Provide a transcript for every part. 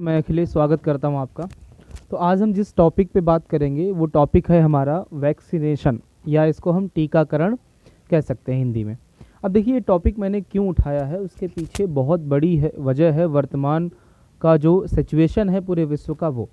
मैं अखिलेश स्वागत करता हूं आपका। तो आज हम जिस टॉपिक पे बात करेंगे वो टॉपिक है हमारा वैक्सीनेशन, या इसको हम टीकाकरण कह सकते हैं हिंदी में। अब देखिए, ये टॉपिक मैंने क्यों उठाया है, उसके पीछे बहुत बड़ी वजह है वर्तमान का जो सिचुएशन है पूरे विश्व का वो।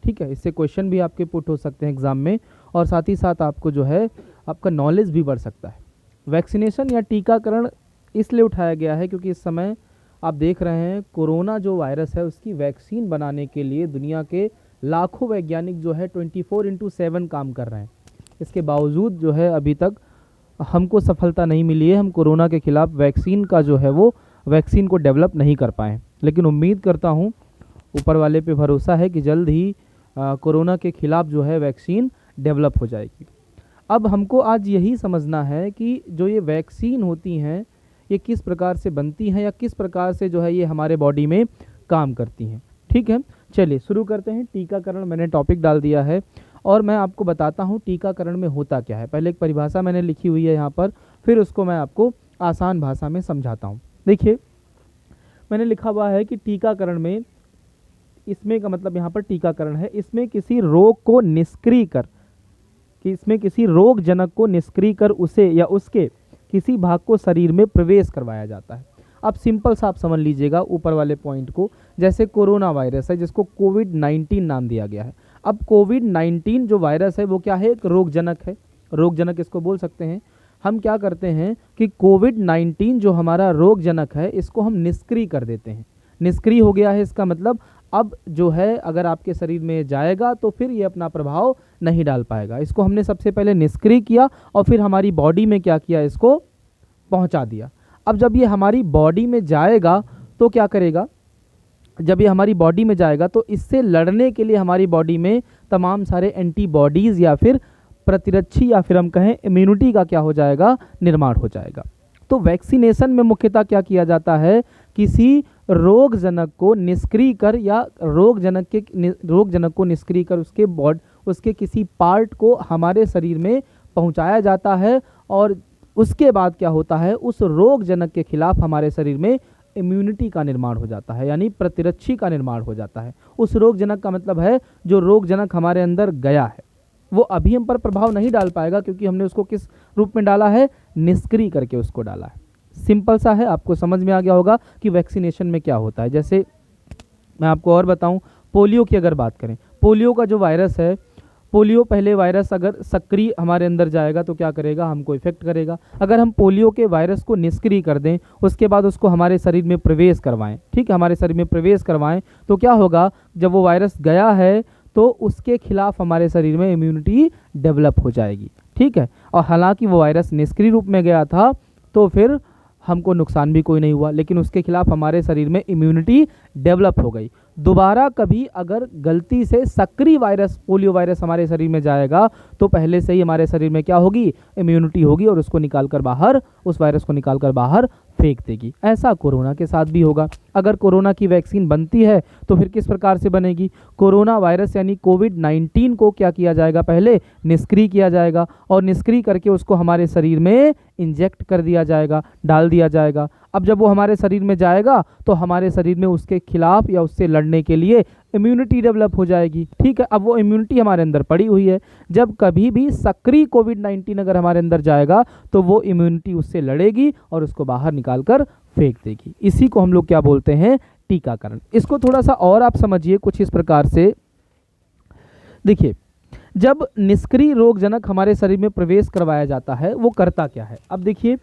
ठीक है, इससे क्वेश्चन भी आपके पुट हो सकते हैं एग्ज़ाम में, और साथ ही साथ आपको जो है आपका नॉलेज भी बढ़ सकता है। वैक्सीनेशन या टीकाकरण इसलिए उठाया गया है क्योंकि इस समय आप देख रहे हैं कोरोना जो वायरस है उसकी वैक्सीन बनाने के लिए दुनिया के लाखों वैज्ञानिक जो है 24/7 काम कर रहे हैं। इसके बावजूद जो है अभी तक हमको सफलता नहीं मिली है, हम कोरोना के खिलाफ वैक्सीन का जो है वो वैक्सीन को डेवलप नहीं कर पाए। लेकिन उम्मीद करता हूँ, ऊपर वाले पे भरोसा है कि जल्द ही कोरोना के खिलाफ जो है वैक्सीन डेवलप हो जाएगी। अब हमको आज यही समझना है कि जो ये वैक्सीन होती हैं ये किस प्रकार से बनती हैं या किस प्रकार से जो है ये हमारे बॉडी में काम करती हैं। ठीक है, चलिए शुरू करते हैं। टीकाकरण मैंने टॉपिक डाल दिया है और मैं आपको बताता हूँ टीकाकरण में होता क्या है। पहले एक परिभाषा मैंने लिखी हुई है यहाँ पर, फिर उसको मैं आपको आसान भाषा में समझाता हूँ। देखिए, मैंने लिखा हुआ है कि टीकाकरण में, इसमें का मतलब यहाँ पर टीकाकरण है, इसमें किसी रोग को निष्क्रिय कर, कि इसमें किसी रोग जनक को निष्क्रिय कर उसे या उसके किसी भाग को शरीर में प्रवेश करवाया जाता है। अब सिंपल सा आप समझ लीजिएगा ऊपर वाले पॉइंट को। जैसे कोरोना वायरस है जिसको कोविड-19 नाम दिया गया है। अब कोविड-19 जो वायरस है वो क्या है? एक रोग जनक है। रोग जनक इसको बोल सकते हैं। हम क्या करते हैं कि कोविड-19 जो हमारा रोग जनक है इसको हम निष्क्रिय कर देते हैं। निष्क्रिय हो गया है, इसका मतलब अब जो है अगर आपके शरीर में जाएगा तो फिर ये अपना प्रभाव नहीं डाल पाएगा। इसको हमने सबसे पहले निष्क्रिय किया और फिर हमारी बॉडी में क्या किया, इसको पहुंचा दिया। अब जब ये हमारी बॉडी में जाएगा तो क्या करेगा? जब ये हमारी बॉडी में जाएगा तो इससे लड़ने के लिए हमारी बॉडी में तमाम सारे एंटीबॉडीज़ या फिर प्रतिरक्षी या फिर हम कहें इम्यूनिटी का क्या हो जाएगा, निर्माण हो जाएगा। तो वैक्सीनेशन में मुख्यतः क्या किया जाता है? किसी रोग जनक को निष्क्रिय कर या रोग जनक को निष्क्रिय कर उसके किसी पार्ट को हमारे शरीर में पहुंचाया जाता है, और उसके बाद क्या होता है, उस रोग जनक के खिलाफ हमारे शरीर में इम्यूनिटी का निर्माण हो जाता है, यानी प्रतिरक्षी का निर्माण हो जाता है। उस रोग जनक का मतलब है जो रोग जनक हमारे अंदर गया है वो अभी हम पर प्रभाव नहीं डाल पाएगा, क्योंकि हमने उसको किस रूप में डाला है? निष्क्रिय करके उसको डाला है। सिंपल सा है, आपको समझ में आ गया होगा कि वैक्सीनेशन में क्या होता है। जैसे मैं आपको और बताऊं, पोलियो की अगर बात करें, पोलियो का जो वायरस है, पोलियो पहले वायरस अगर सक्रिय हमारे अंदर जाएगा तो क्या करेगा? हमको इफेक्ट करेगा। अगर हम पोलियो के वायरस को निष्क्रिय कर दें, उसके बाद उसको हमारे शरीर में प्रवेश करवाएं, ठीक है, हमारे शरीर में प्रवेश करवाएं, तो क्या होगा? जब वो वायरस गया है तो उसके खिलाफ हमारे शरीर में इम्यूनिटी डेवलप हो जाएगी। ठीक है, और हालांकि वो वायरस निष्क्रिय रूप में गया था तो फिर हमको नुकसान भी कोई नहीं हुआ, लेकिन उसके खिलाफ हमारे शरीर में इम्यूनिटी डेवलप हो गई। दोबारा कभी अगर गलती से सक्रिय वायरस, पोलियो वायरस हमारे शरीर में जाएगा तो पहले से ही हमारे शरीर में क्या होगी? इम्यूनिटी होगी, और उसको निकालकर बाहर, उस वायरस को निकालकर बाहर फेंक देगी। ऐसा कोरोना के साथ भी होगा। अगर कोरोना की वैक्सीन बनती है तो फिर किस प्रकार से बनेगी? कोरोना वायरस यानी कोविड-19 को क्या किया जाएगा? पहले निष्क्रिय किया जाएगा, और निष्क्रिय करके उसको हमारे शरीर में इंजेक्ट कर दिया जाएगा, डाल दिया जाएगा। अब जब वो हमारे शरीर में जाएगा तो हमारे शरीर में उसके खिलाफ या उससे लड़ने के लिए इम्यूनिटी डेवलप हो जाएगी। ठीक है, अब वो इम्यूनिटी हमारे अंदर पड़ी हुई है। जब कभी भी सक्रिय कोविड-19 अगर हमारे अंदर जाएगा तो वो इम्यूनिटी उससे लड़ेगी और उसको बाहर निकालकर फेंक देगी। इसी को हम लोग क्या बोलते हैं? टीकाकरण। इसको थोड़ा सा और आप समझिए कुछ इस प्रकार से। देखिए, जब निष्क्रिय रोग जनक हमारे शरीर में प्रवेश करवाया जाता है वो करता क्या है? अब देखिए,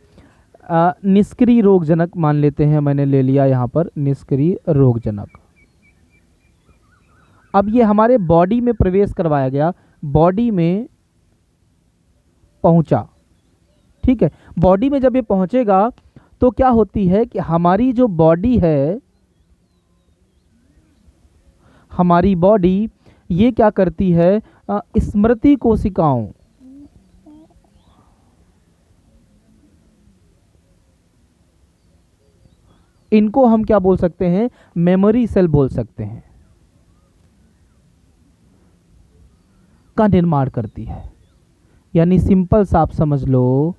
निष्क्रिय रोग जनक मान लेते हैं, मैंने ले लिया यहाँ पर निष्क्रिय रोग जनक। अब ये हमारे बॉडी में प्रवेश करवाया गया, बॉडी में पहुंचा। ठीक है, बॉडी में जब ये पहुंचेगा तो क्या होती है कि हमारी जो बॉडी है, हमारी बॉडी ये क्या करती है? स्मृति कोशिकाओं, इनको हम क्या बोल सकते हैं? मेमोरी सेल बोल सकते हैं, का निर्माण करती है। यानी सिंपल सा आप समझ लो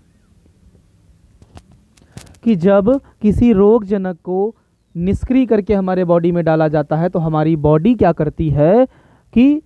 कि जब किसी रोग जनक को निष्क्रिय करके हमारे बॉडी में डाला जाता है तो हमारी बॉडी क्या करती है कि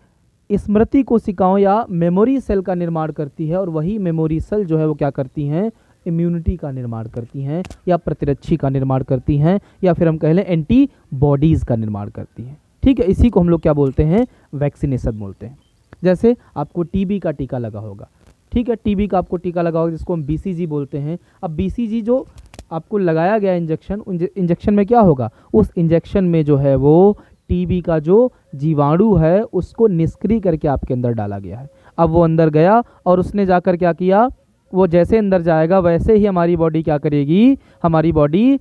स्मृति कोशिकाओं या मेमोरी सेल का निर्माण करती है, और वही मेमोरी सेल जो है वो क्या करती हैं, इम्यूनिटी का निर्माण करती हैं, या प्रतिरक्षी का निर्माण करती हैं, या फिर हम कह लें एंटीबॉडीज़ का निर्माण करती हैं। ठीक है, इसी को हम लोग क्या बोलते हैं, वैक्सीनेशन बोलते हैं। जैसे आपको टीबी का टीका लगा होगा, ठीक है, टीबी का आपको टीका लगा होगा जिसको हम बीसीजी बोलते हैं। अब बीसीजी जो आपको लगाया गया इंजेक्शन, इंजेक्शन में क्या होगा, उस इंजेक्शन में जो है वो टीबी का जो जीवाणु है उसको निष्क्रिय करके आपके अंदर डाला गया है। अब वो अंदर गया और उसने जाकर क्या किया, वो जैसे अंदर जाएगा वैसे ही हमारी बॉडी क्या करेगी, हमारी बॉडी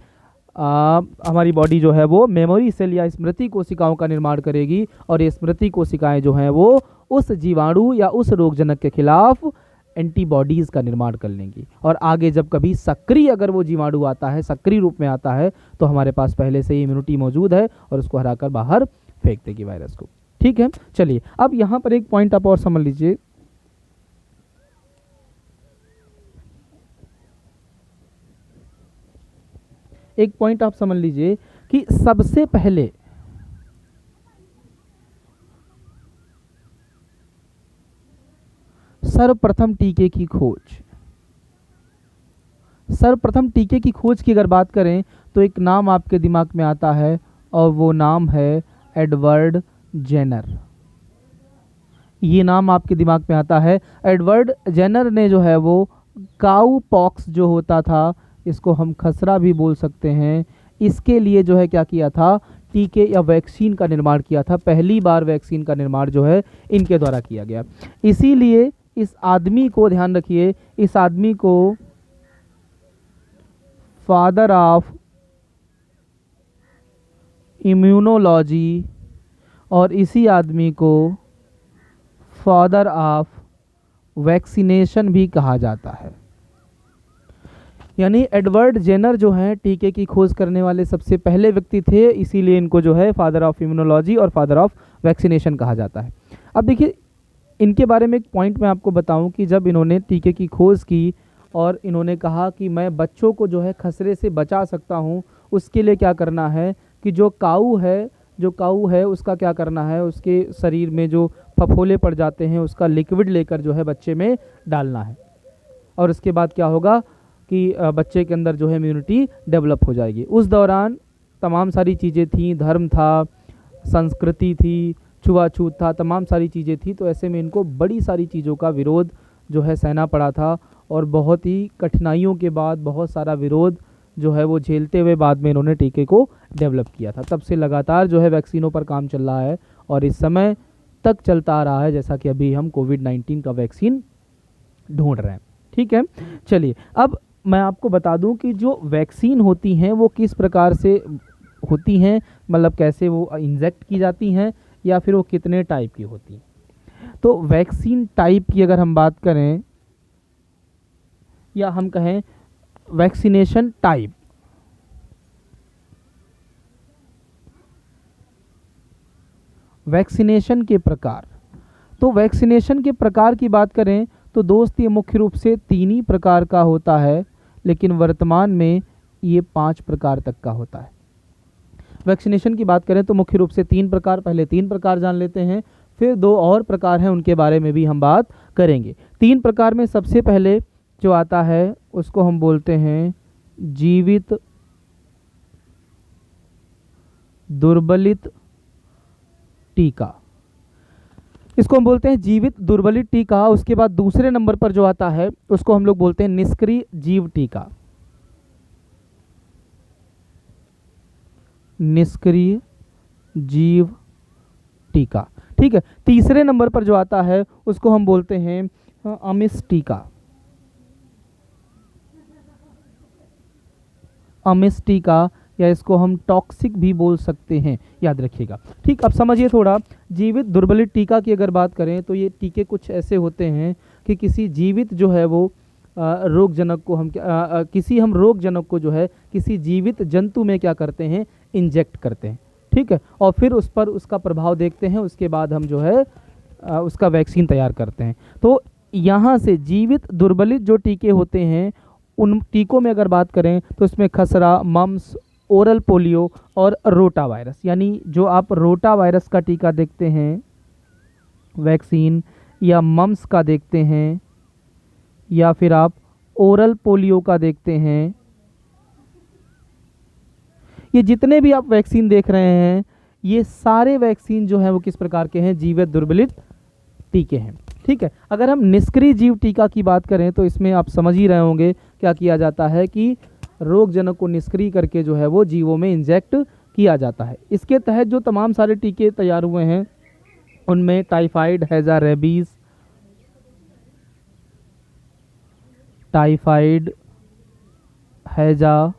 जो है वो मेमोरी सेल या स्मृति कोशिकाओं का निर्माण करेगी, और ये स्मृति कोशिकाएं जो हैं वो उस जीवाणु या उस रोगजनक के खिलाफ एंटीबॉडीज़ का निर्माण कर लेंगी, और आगे जब कभी सक्रिय अगर वो जीवाणु आता है, सक्रिय रूप में आता है, तो हमारे पास पहले से ही इम्यूनिटी मौजूद है और उसको हराकर बाहर फेंक देगी वायरस को। ठीक है, चलिए अब यहाँ पर एक पॉइंट आप और समझ लीजिए। एक पॉइंट आप समझ लीजिए कि सबसे पहले सर्वप्रथम टीके की खोज की अगर बात करें तो एक नाम आपके दिमाग में आता है, और वो नाम है एडवर्ड जेनर। ये नाम आपके दिमाग में आता है। एडवर्ड जेनर ने जो है वो काऊ पॉक्स जो होता था, इसको हम खसरा भी बोल सकते हैं, इसके लिए जो है क्या किया था, टीके या वैक्सीन का निर्माण किया था। पहली बार वैक्सीन का निर्माण जो है इनके द्वारा किया गया। इसीलिए इस आदमी को, ध्यान रखिए, इस आदमी को फादर ऑफ इम्यूनोलॉजी और इसी आदमी को फादर ऑफ वैक्सीनेशन भी कहा जाता है। यानी एडवर्ड जेनर जो हैं टीके की खोज करने वाले सबसे पहले व्यक्ति थे, इसीलिए इनको जो है फादर ऑफ इम्यूनोलॉजी और फादर ऑफ वैक्सीनेशन कहा जाता है। अब देखिए, इनके बारे में एक पॉइंट मैं आपको बताऊं कि जब इन्होंने टीके की खोज की और इन्होंने कहा कि मैं बच्चों को जो है खसरे से बचा सकता हूं, उसके लिए क्या करना है कि जो काऊ है उसका क्या करना है, उसके शरीर में जो फफोले पड़ जाते हैं उसका लिक्विड लेकर जो है बच्चे में डालना है, और उसके बाद क्या होगा कि बच्चे के अंदर जो है इम्यूनिटी डेवलप हो जाएगी। उस दौरान तमाम सारी चीज़ें थी, धर्म था, संस्कृति थी, छुआछूत था, तमाम सारी चीज़ें थी, तो ऐसे में इनको बड़ी सारी चीज़ों का विरोध जो है सहना पड़ा था, और बहुत ही कठिनाइयों के बाद, बहुत सारा विरोध जो है वो झेलते हुए बाद में इन्होंने टीके को डेवलप किया था। तब से लगातार जो है वैक्सीनों पर काम चल रहा है और इस समय तक चलता आ रहा है, जैसा कि अभी हम कोविड-19 का वैक्सीन ढूंढ रहे हैं। ठीक है, चलिए अब मैं आपको बता दूं कि जो वैक्सीन होती हैं वो किस प्रकार से होती हैं, मतलब कैसे वो इंजेक्ट की जाती हैं, या फिर वो कितने टाइप की होती हैं। तो वैक्सीन टाइप की अगर हम बात करें, या हम कहें वैक्सीनेशन टाइप, वैक्सीनेशन के प्रकार, तो वैक्सीनेशन के प्रकार की बात करें तो दोस्त ये मुख्य रूप से 3 ही प्रकार का होता है, लेकिन वर्तमान में ये 5 प्रकार तक का होता है। वैक्सीनेशन की बात करें तो मुख्य रूप से 3 प्रकार, पहले 3 प्रकार जान लेते हैं, फिर 2 और प्रकार हैं उनके बारे में भी हम बात करेंगे। 3 प्रकार में सबसे पहले जो आता है उसको हम बोलते हैं जीवित दुर्बलित टीका, इसको हम बोलते हैं जीवित दुर्बलित टीका। उसके बाद दूसरे नंबर पर जो आता है उसको हम लोग बोलते हैं निष्क्रिय जीव टीका, निष्क्रिय जीव टीका। ठीक है, तीसरे नंबर पर जो आता है उसको हम बोलते हैं अमिश टीका, अमिश टीका, या इसको हम टॉक्सिक भी बोल सकते हैं, याद रखिएगा। ठीक, अब समझिए थोड़ा, जीवित दुर्बलित टीका की अगर बात करें तो ये टीके कुछ ऐसे होते हैं कि किसी जीवित जो है वो रोगजनक को हम किसी हम रोगजनक को जो है किसी जीवित जंतु में क्या करते हैं, इंजेक्ट करते हैं। ठीक है, और फिर उस पर उसका प्रभाव देखते हैं, उसके बाद हम जो है उसका वैक्सीन तैयार करते हैं। तो यहाँ से जीवित दुर्बलित जो टीके होते हैं उन टीकों में अगर बात करें तो इसमें खसरा, मम्स, ओरल पोलियो और रोटा वायरस। यानी जो आप रोटा वायरस का टीका देखते हैं वैक्सीन, या मम्स का देखते हैं, या फिर आप ओरल पोलियो का देखते हैं, ये जितने भी आप वैक्सीन देख रहे हैं ये सारे वैक्सीन जो हैं वो किस प्रकार के हैं, जीवित दुर्बलित टीके हैं। ठीक है, अगर हम निष्क्रिय जीव टीका की बात करें तो इसमें आप समझ ही रहे होंगे क्या किया जाता है कि रोगजनक को निष्क्रिय करके जो है वो जीवों में इंजेक्ट किया जाता है। इसके तहत जो तमाम सारे टीके तैयार हुए हैं उनमें टाइफाइड, हैजा, रेबीज, टाइफाइड, हैजा,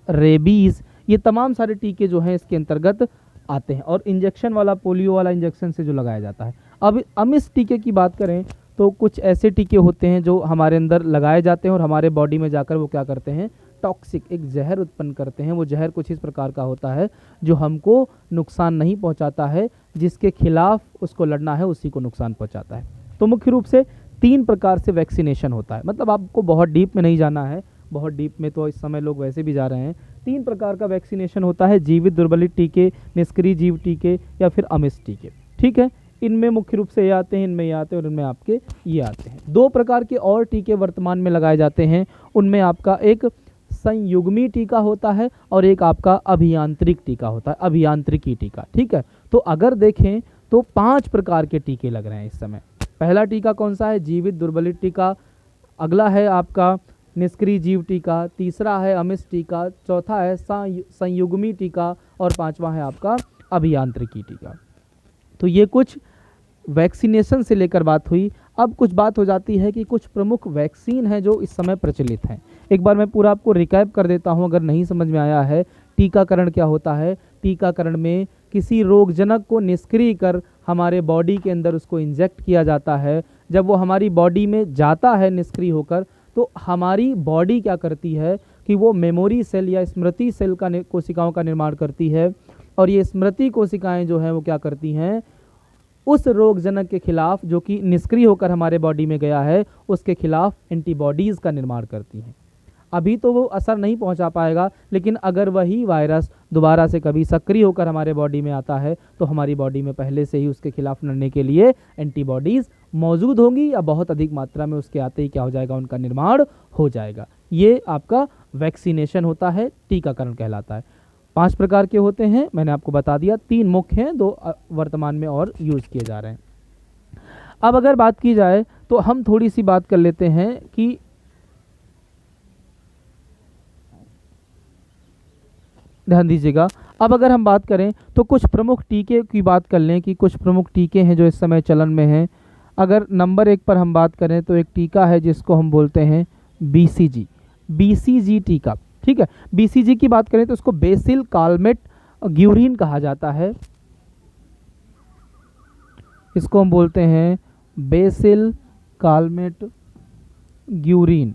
रेबीज, ये तमाम सारे टीके जो हैं इसके अंतर्गत आते हैं। और इंजेक्शन वाला, पोलियो वाला इंजेक्शन से जो लगाया जाता है। अब अमिस टीके की बात करें तो कुछ ऐसे टीके होते हैं जो हमारे अंदर लगाए जाते हैं और हमारे बॉडी में जाकर वो क्या करते हैं, टॉक्सिक, एक जहर उत्पन्न करते हैं। वो जहर कुछ इस प्रकार का होता है जो हमको नुकसान नहीं पहुंचाता है, जिसके खिलाफ उसको लड़ना है उसी को नुकसान पहुंचाता है। तो मुख्य रूप से 3 प्रकार से वैक्सीनेशन होता है। मतलब आपको बहुत डीप में नहीं जाना है, बहुत डीप में तो इस समय लोग वैसे भी जा रहे हैं। 3 प्रकार का वैक्सीनेशन होता है, जीवित दुर्बलित टीके, निष्क्रिय जीव टीके या फिर अमिस टीके। ठीक है, इनमें मुख्य रूप से ये आते हैं, इनमें ये आते हैं और इनमें आपके ये आते हैं। 2 प्रकार के और टीके वर्तमान में लगाए जाते हैं। उनमें आपका एक संयुग्मी टीका होता है और एक आपका अभियांत्रिक टीका होता है, अभियांत्रिकी टीका। ठीक है, तो अगर देखें तो 5 प्रकार के टीके लग रहे हैं इस समय। पहला टीका कौन सा है, जीवित दुर्बलित टीका। अगला है आपका निष्क्रिय जीव टीका। तीसरा है अमिस टीका। चौथा है संयुग्मी टीका और 5वां है आपका अभियांत्रिकी टीका। तो ये कुछ वैक्सीनेशन से लेकर बात हुई। अब कुछ बात हो जाती है कि कुछ प्रमुख वैक्सीन हैं जो इस समय प्रचलित हैं। एक बार मैं पूरा आपको रिकैप कर देता हूं अगर नहीं समझ में आया है। टीकाकरण क्या होता है, टीकाकरण में किसी रोगजनक को निष्क्रिय कर हमारे बॉडी के अंदर उसको इंजेक्ट किया जाता है। जब वो हमारी बॉडी में जाता है निष्क्रिय होकर, तो हमारी बॉडी क्या करती है कि वो मेमोरी सेल या स्मृति सेल का कोशिकाओं का निर्माण करती है। और ये स्मृति कोशिकाएं जो हैं वो क्या करती हैं, उस रोगजनक के खिलाफ जो कि निष्क्रिय होकर हमारे बॉडी में गया है उसके खिलाफ एंटीबॉडीज़ का निर्माण करती हैं। अभी तो वो असर नहीं पहुंचा पाएगा, लेकिन अगर वही वायरस दोबारा से कभी सक्रिय होकर हमारे बॉडी में आता है तो हमारी बॉडी में पहले से ही उसके खिलाफ लड़ने के लिए एंटीबॉडीज़ मौजूद होंगी या बहुत अधिक मात्रा में उसके आते ही क्या हो जाएगा, उनका निर्माण हो जाएगा। ये आपका वैक्सीनेशन होता है, टीकाकरण कहलाता है। 5 प्रकार के होते हैं, मैंने आपको बता दिया। 3 मुख्य हैं, 2 वर्तमान में और यूज़ किए जा रहे हैं। अब अगर बात की जाए तो हम थोड़ी सी बात कर लेते हैं कि ध्यान दीजिएगा। अब अगर हम बात करें तो कुछ प्रमुख टीके की बात कर लें कि कुछ प्रमुख टीके हैं जो इस समय चलन में हैं। अगर नंबर 1 पर हम बात करें तो एक टीका है जिसको हम बोलते हैं BCG, BCG टीका। ठीक है, BCG की बात करें तो उसको बेसिल कालमेट ग्यूरिन कहा जाता है। इसको हम बोलते हैं बेसिल कालमेट ग्यूरिन,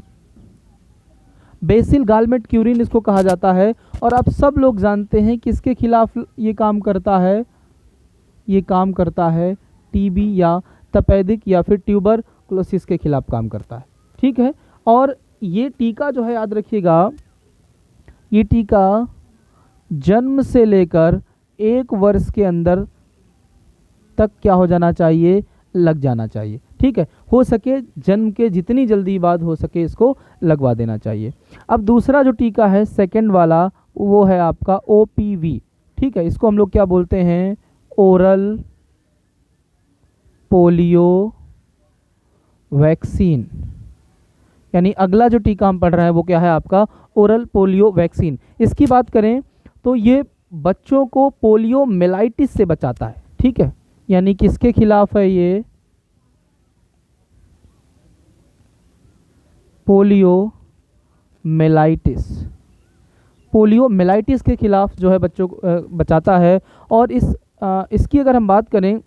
बेसिल गालमेट क्यूरिन इसको कहा जाता है। और आप सब लोग जानते हैं किसके खिलाफ ये काम करता है, ये काम करता है टीबी या तपेदिक या फिर ट्यूबरकुलोसिस के खिलाफ काम करता है। ठीक है, और ये टीका जो है याद रखिएगा, ये टीका जन्म से लेकर 1 वर्ष के अंदर तक क्या हो जाना चाहिए, लग जाना चाहिए। ठीक है, हो सके जन्म के जितनी जल्दी बाद हो सके इसको लगवा देना चाहिए। अब दूसरा जो टीका है सेकंड वाला, वो है आपका OPV। ठीक है, इसको हम लोग क्या बोलते हैं, ओरल पोलियो वैक्सीन। यानी अगला जो टीका हम पढ़ रहे हैं वो क्या है आपका, ओरल पोलियो वैक्सीन। इसकी बात करें तो ये बच्चों को पोलियो मेलाइटिस से बचाता है। ठीक है, यानी किसके खिलाफ है ये, पोलियो मेलाइटिस, पोलियो मेलाइटिस के खिलाफ जो है बच्चों को बचाता है। और इसकी अगर हम बात करें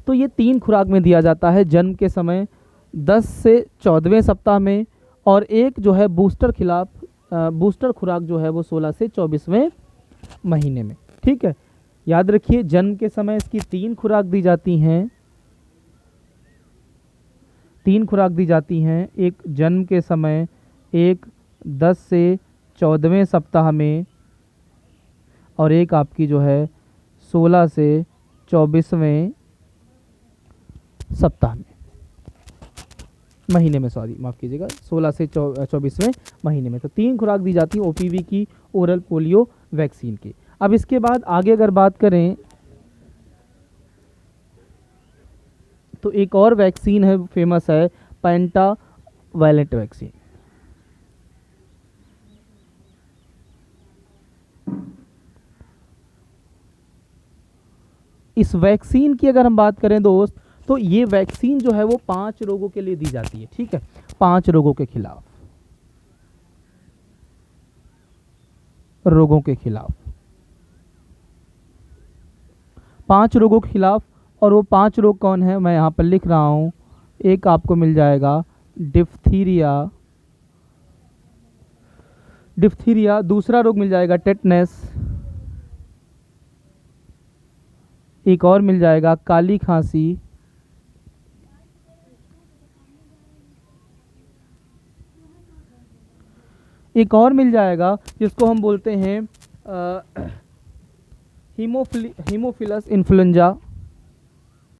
तो ये 3 खुराक में दिया जाता है, जन्म के समय, 10 से 14वें सप्ताह में, और एक जो है बूस्टर खुराक जो है वो 16 से 24वें महीने में। ठीक है, याद रखिए जन्म के समय इसकी 3 खुराक दी जाती हैं, 3 खुराक दी जाती हैं। एक जन्म के समय, एक 10 से 14वें सप्ताह में, और एक आपकी जो है 16 से 24वें सप्ताह में, महीने में, सॉरी माफ़ कीजिएगा, 16 से 24वें महीने में। तो 3 खुराक दी जाती है ओपीवी की, ओरल पोलियो वैक्सीन की। अब इसके बाद आगे अगर बात करें तो एक और वैक्सीन है, फेमस है, पेंटावायलेंट वैक्सीन। इस वैक्सीन की अगर हम बात करें दोस्त, तो ये वैक्सीन जो है वो 5 रोगों के लिए दी जाती है, ठीक है, 5 रोगों के खिलाफ, रोगों के खिलाफ, 5 रोगों के खिलाफ। और वो 5 रोग कौन है, मैं यहाँ पर लिख रहा हूँ। एक आपको मिल जाएगा डिप्थीरिया, डिप्थीरिया, दूसरा रोग मिल जाएगा टेटनस, एक और मिल जाएगा काली खांसी, एक और मिल जाएगा जिसको हम बोलते हैं हीमोफिलस इन्फ्लुएंजा,